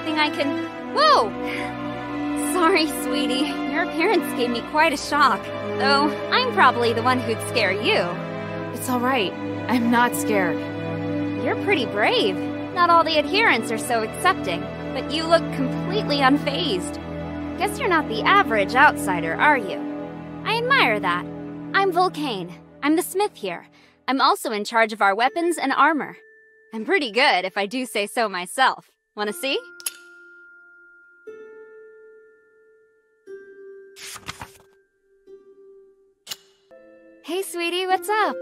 something I can... Whoa! Sorry, sweetie. Your appearance gave me quite a shock. Though, I'm probably the one who'd scare you. It's alright. I'm not scared. You're pretty brave. Not all the adherents are so accepting, but you look completely unfazed. Guess you're not the average outsider, are you? I admire that. I'm Vulcane. I'm the smith here. I'm also in charge of our weapons and armor. I'm pretty good, if I do say so myself. Wanna see? Hey, sweetie, what's up?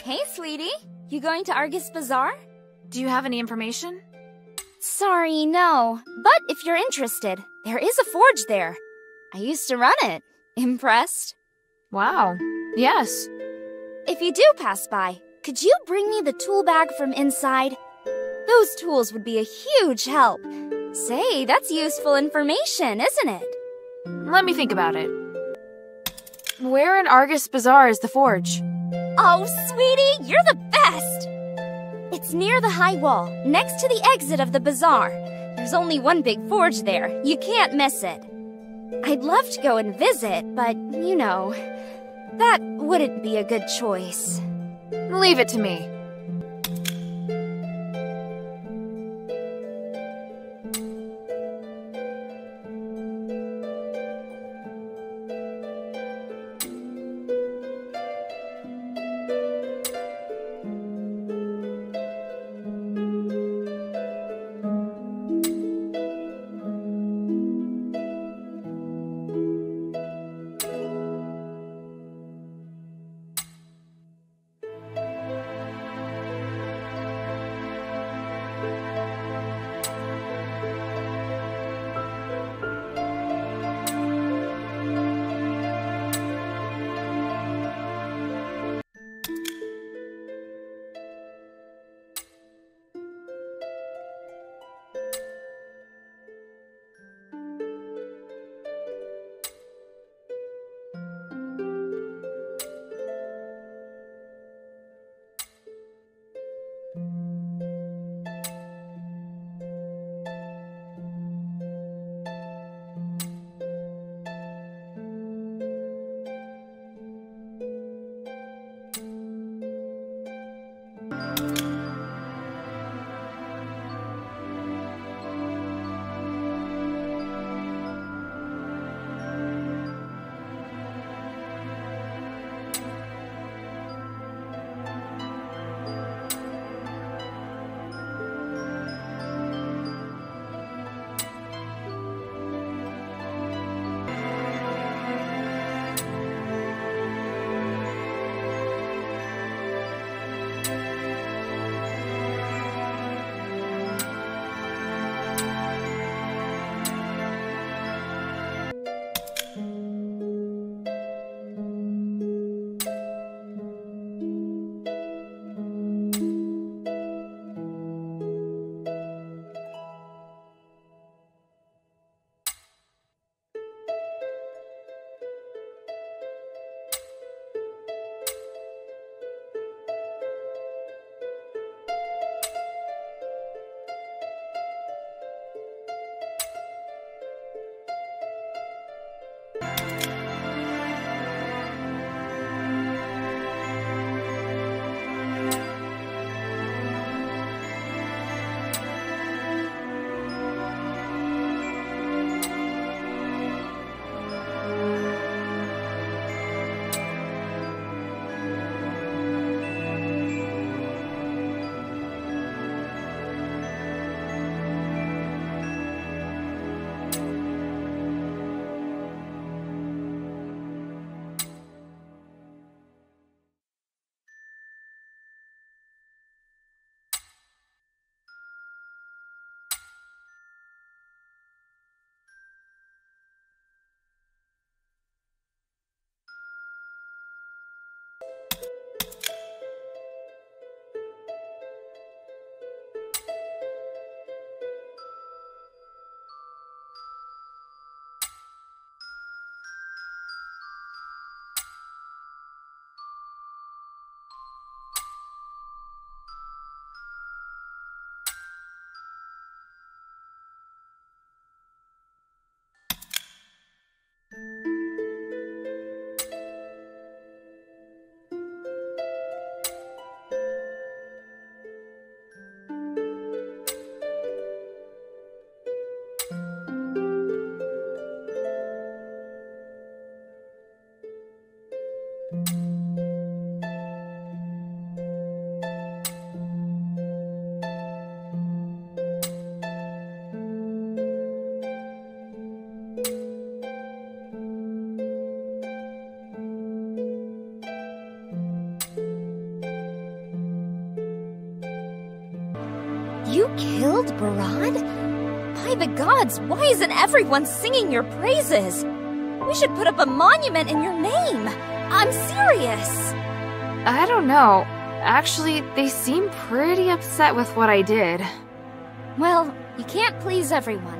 Hey, sweetie. You going to Arges Bazaar? Do you have any information? Sorry, no. But if you're interested, there is a forge there. I used to run it. Impressed? Wow. Yes. If you do pass by, could you bring me the tool bag from inside? Those tools would be a huge help. Say, that's useful information, isn't it? Let me think about it. Where in Arges Bazaar is the forge? Oh, sweetie, you're the best! It's near the high wall, next to the exit of the bazaar. There's only one big forge there. You can't miss it. I'd love to go and visit, but, you know, that wouldn't be a good choice. Leave it to me. You killed Barad? By the gods, why isn't everyone singing your praises? We should put up a monument in your name. I'm serious. I don't know. Actually, they seem pretty upset with what I did. Well, you can't please everyone,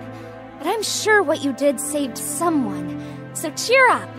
but I'm sure what you did saved someone, so cheer up.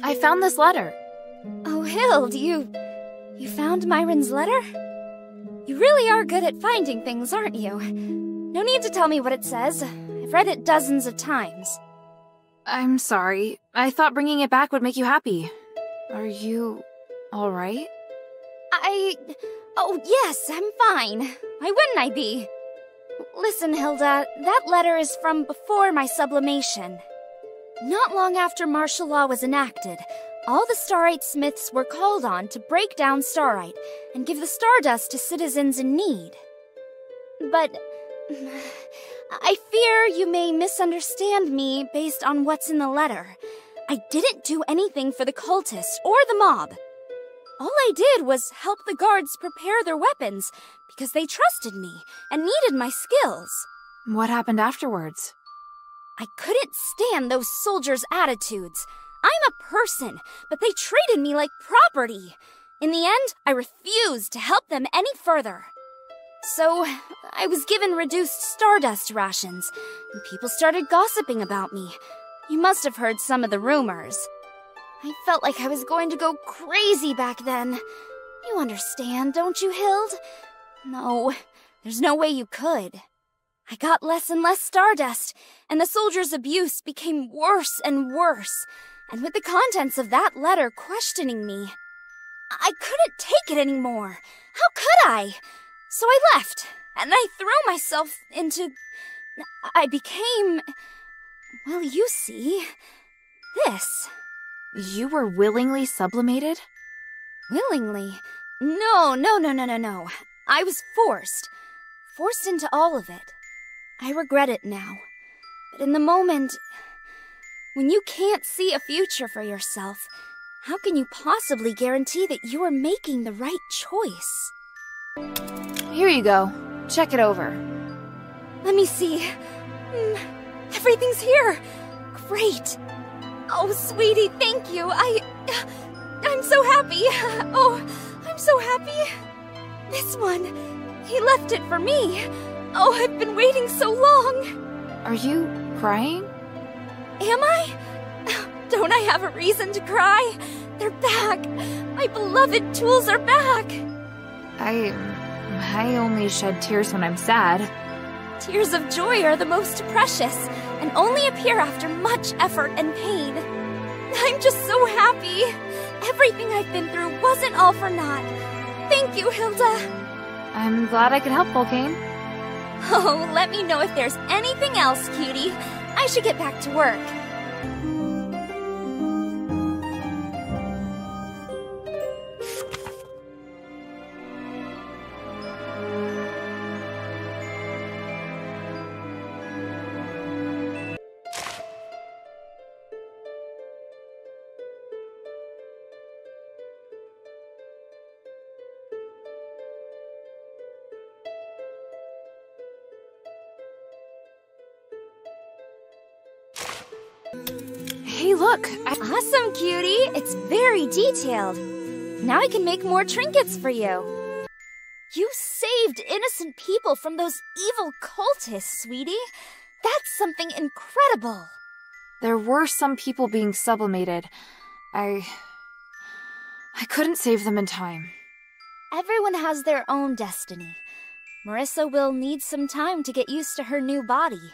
I found this letter. Oh, Hild, you found Myron's letter? You really are good at finding things, aren't you? No need to tell me what it says. I've read it dozens of times. I'm sorry. I thought bringing it back would make you happy. Are you alright? Oh, yes, I'm fine. Why wouldn't I be? Listen, Hilda, that letter is from before my sublimation. Not long after martial law was enacted, all the Starite smiths were called on to break down Starite and give the stardust to citizens in need. But I fear you may misunderstand me based on what's in the letter. I didn't do anything for the cultists or the mob. All I did was help the guards prepare their weapons because they trusted me and needed my skills. What happened afterwards? I couldn't stand those soldiers' attitudes. I'm a person, but they treated me like property. In the end, I refused to help them any further. So, I was given reduced stardust rations, and people started gossiping about me. You must have heard some of the rumors. I felt like I was going to go crazy back then. You understand, don't you, Hild? No, there's no way you could. I got less and less stardust, and the soldiers' abuse became worse and worse. And with the contents of that letter questioning me, I couldn't take it anymore. How could I? So I left, and I threw myself into... I became... well, you see... this. You were willingly sublimated? Willingly? No. I was forced. Forced into all of it. I regret it now. But in the moment, when you can't see a future for yourself, how can you possibly guarantee that you are making the right choice? Here you go. Check it over. Let me see. Everything's here. Great. Oh, sweetie, thank you. I'm so happy. Oh, I'm so happy. This one, he left it for me. Oh, I've been waiting so long. Are you crying? Am I? Don't I have a reason to cry? They're back. My beloved tools are back. I only shed tears when I'm sad. Tears of joy are the most precious and only appear after much effort and pain. I'm just so happy. Everything I've been through wasn't all for naught. Thank you, Hilda. I'm glad I could help, Vulcane. Oh, let me know if there's anything else, cutie. I should get back to work. Hey, look! Awesome, cutie! It's very detailed. Now I can make more trinkets for you. You saved innocent people from those evil cultists, sweetie. That's something incredible. There were some people being sublimated. I couldn't save them in time. Everyone has their own destiny. Marrisa will need some time to get used to her new body.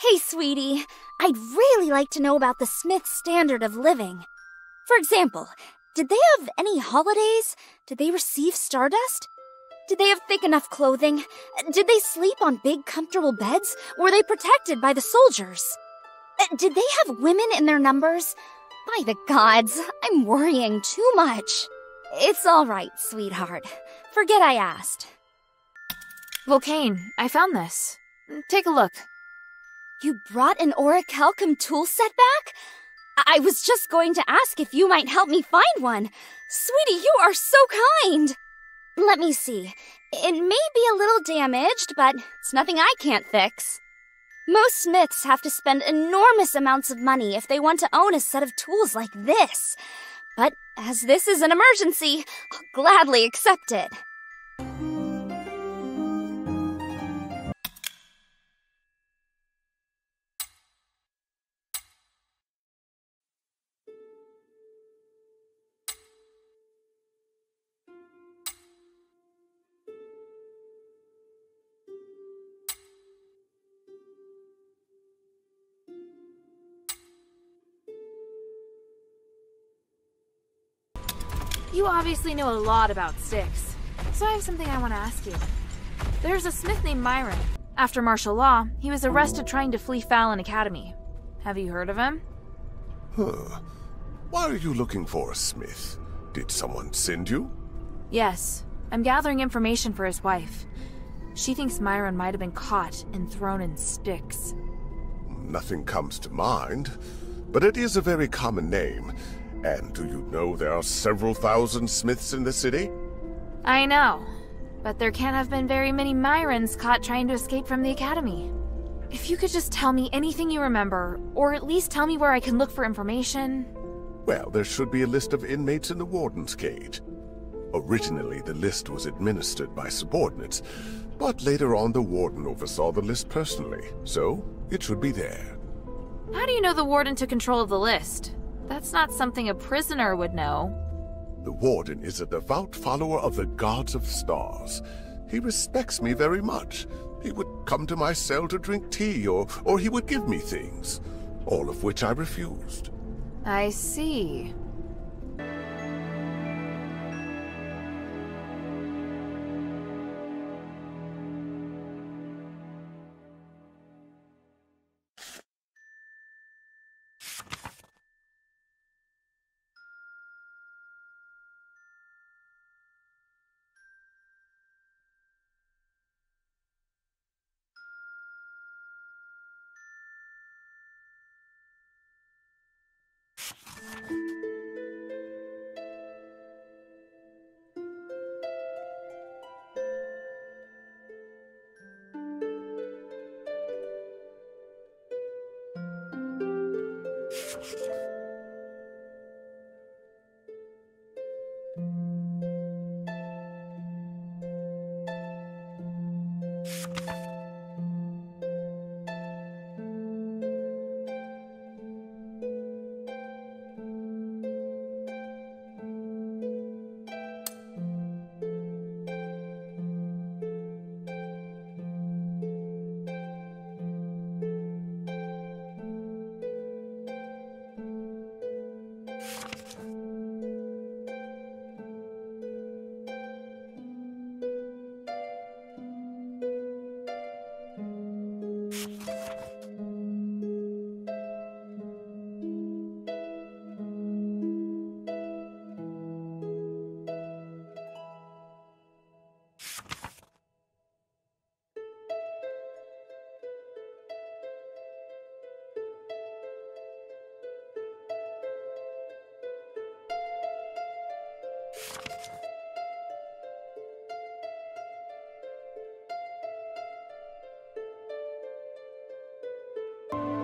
Hey, sweetie. I'd really like to know about the Smith's standard of living. For example, did they have any holidays? Did they receive stardust? Did they have thick enough clothing? Did they sleep on big, comfortable beds? Were they protected by the soldiers? Did they have women in their numbers? By the gods, I'm worrying too much. It's all right, sweetheart. Forget I asked. Vulcane, I found this. Take a look. You brought an orichalcum tool set back? I was just going to ask if you might help me find one. Sweetie, you are so kind. Let me see. It may be a little damaged, but it's nothing I can't fix. Most smiths have to spend enormous amounts of money if they want to own a set of tools like this. But as this is an emergency, I'll gladly accept it. You obviously know a lot about Styx, so I have something I want to ask you. There's a smith named Myron. After martial law, he was arrested trying to flee Phalan Academy. Have you heard of him? Why are you looking for a smith? Did someone send you? Yes. I'm gathering information for his wife. She thinks Myron might have been caught and thrown in Styx. Nothing comes to mind, but it is a very common name. And do you know there are several thousand smiths in the city? I know, but there can't have been very many Myrons caught trying to escape from the academy. If you could just tell me anything you remember, or at least tell me where I can look for information. Well, there should be a list of inmates in the warden's cage. Originally, the list was administered by subordinates, but later on the warden oversaw the list personally, so it should be there. How do you know the warden took control of the list? That's not something a prisoner would know. The warden is a devout follower of the gods of stars. He respects me very much. He would come to my cell to drink tea, or he would give me things, all of which I refused. I see.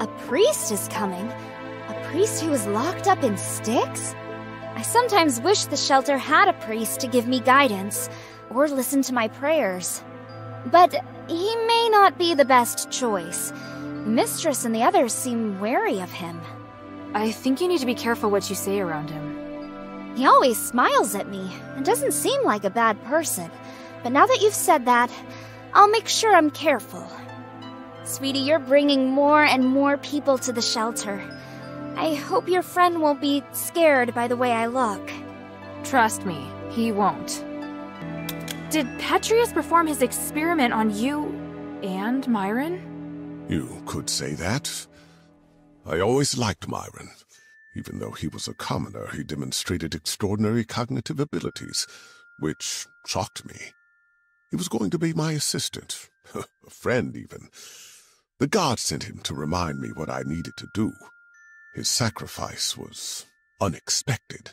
A priest is coming? A priest who is locked up in Styx? I sometimes wish the shelter had a priest to give me guidance, or listen to my prayers. But he may not be the best choice. Mistress and the others seem wary of him. I think you need to be careful what you say around him. He always smiles at me, and doesn't seem like a bad person. But now that you've said that, I'll make sure I'm careful. Sweetie, you're bringing more and more people to the shelter. I hope your friend won't be scared by the way I look. Trust me, he won't. Did Petrius perform his experiment on you and Myron? You could say that. I always liked Myron. Even though he was a commoner, he demonstrated extraordinary cognitive abilities, which shocked me. He was going to be my assistant, a friend even. The gods sent him to remind me what I needed to do. His sacrifice was unexpected.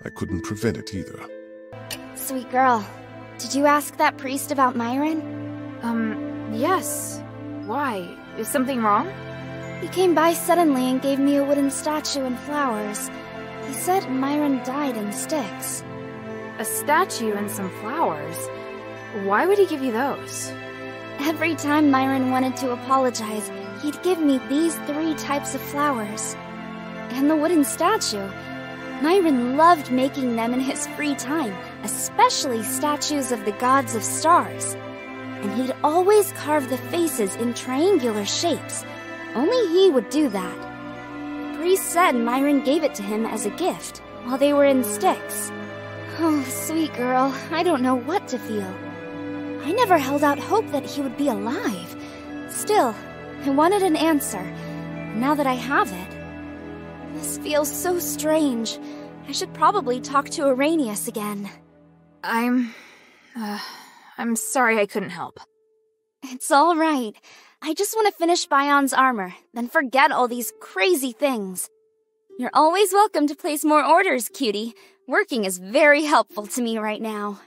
I couldn't prevent it either. Sweet girl, did you ask that priest about Myron? Yes. Why? Is something wrong? He came by suddenly and gave me a wooden statue and flowers. He said Myron died in Styx. A statue and some flowers? Why would he give you those? Every time Myron wanted to apologize, he'd give me these 3 types of flowers. And the wooden statue. Myron loved making them in his free time, especially statues of the gods of stars. And he'd always carve the faces in triangular shapes. Only he would do that. The priest said Myron gave it to him as a gift while they were in Styx. Oh, sweet girl, I don't know what to feel. I never held out hope that he would be alive. Still, I wanted an answer. Now that I have it, this feels so strange. I should probably talk to Irenaeus again. I'm sorry I couldn't help. It's all right. I just want to finish Bion's armor, then forget all these crazy things. You're always welcome to place more orders, cutie. Working is very helpful to me right now.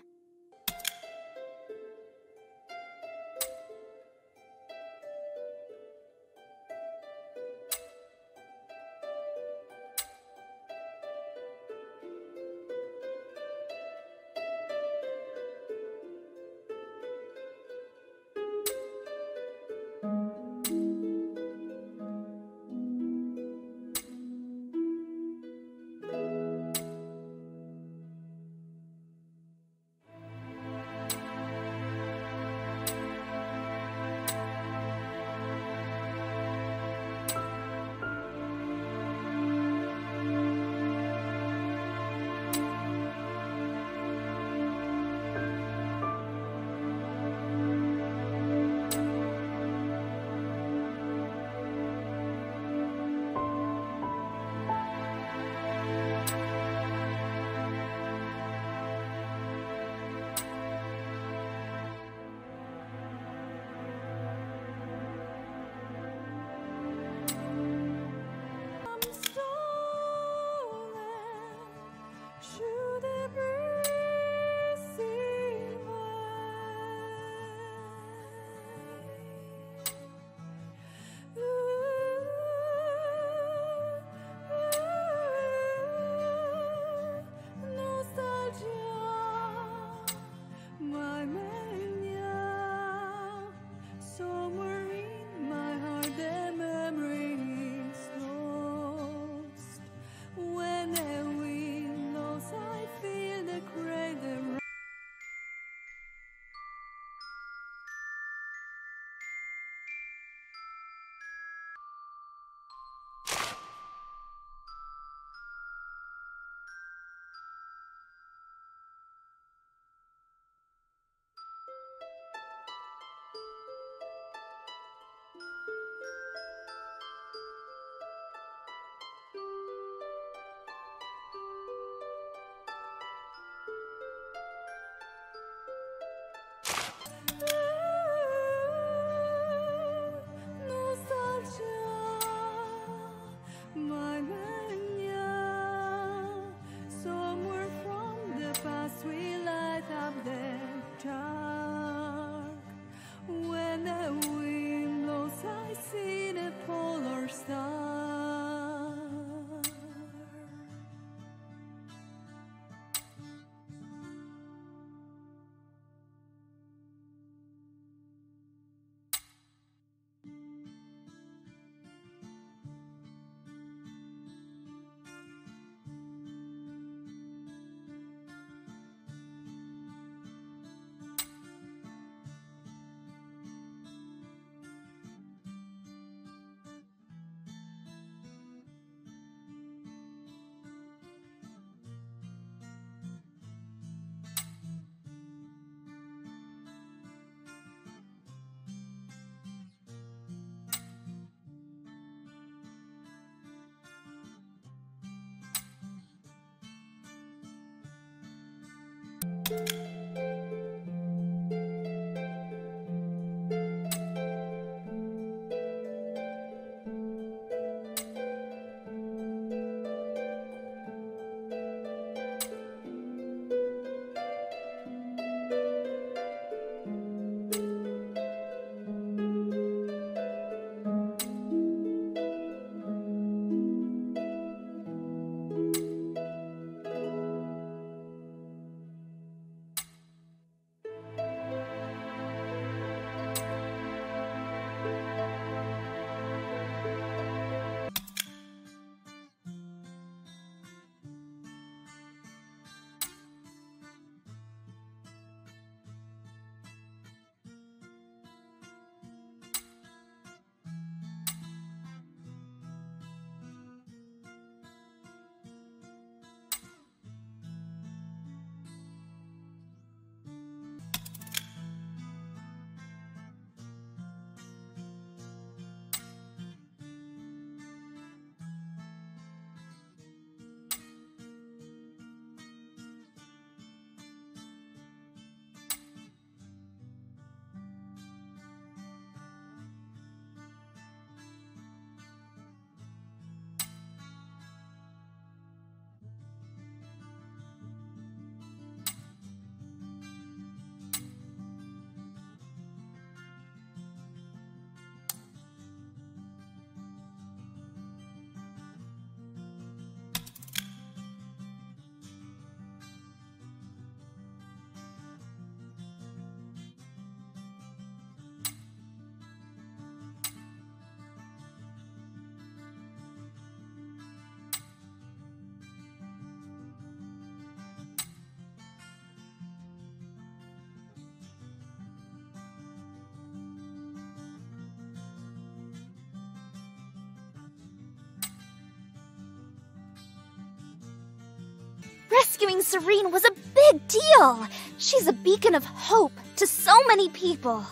Rescuing Serene was a big deal. She's a beacon of hope to so many people.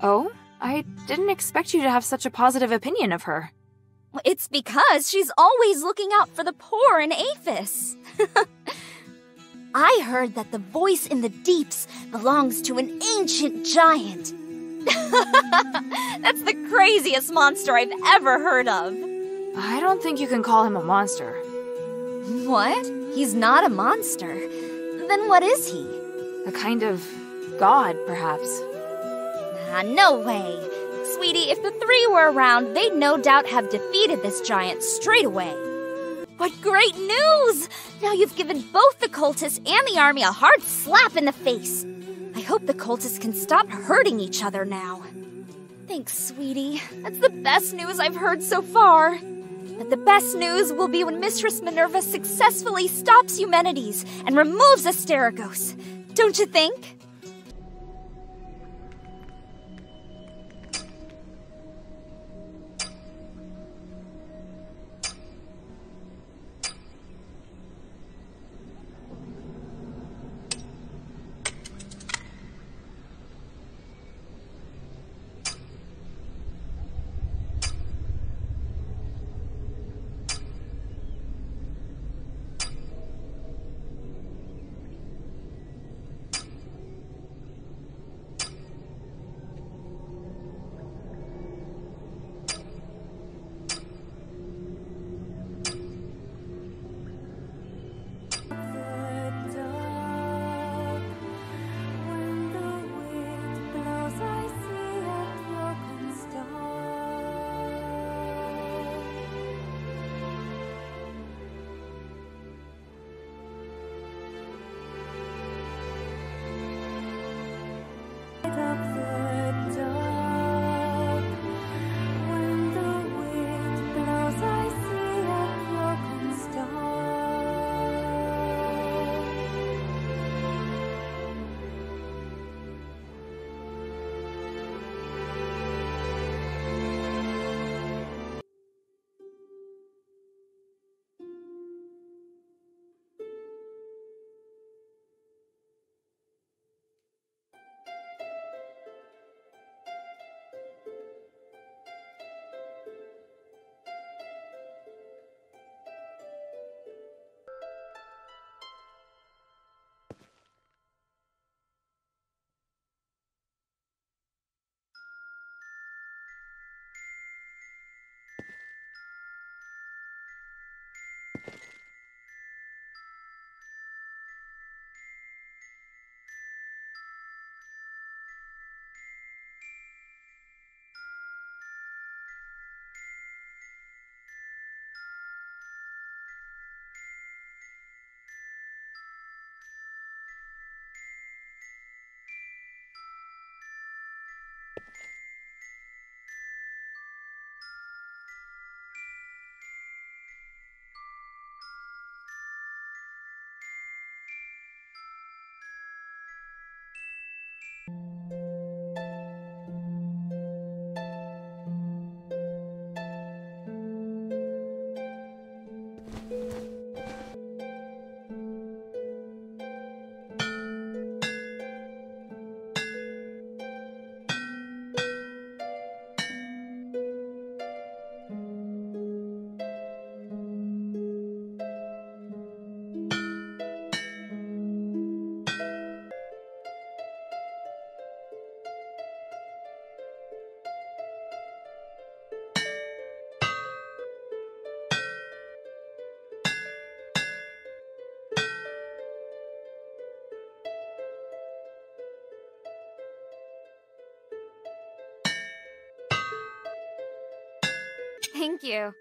Oh? I didn't expect you to have such a positive opinion of her. It's because she's always looking out for the poor in Aphes. I heard that the voice in the deeps belongs to an ancient giant. That's the craziest monster I've ever heard of. I don't think you can call him a monster. What? He's not a monster. Then what is he? A kind of god, perhaps. No way. Sweetie, if the three were around, they'd no doubt have defeated this giant straight away. What great news! Now you've given both the cultists and the army a hard slap in the face. I hope the cultists can stop hurting each other now. Thanks, sweetie. That's the best news I've heard so far. But the best news will be when Mistress Minerva successfully stops Eumenides and removes Asterigos. Don't you think? Thank you.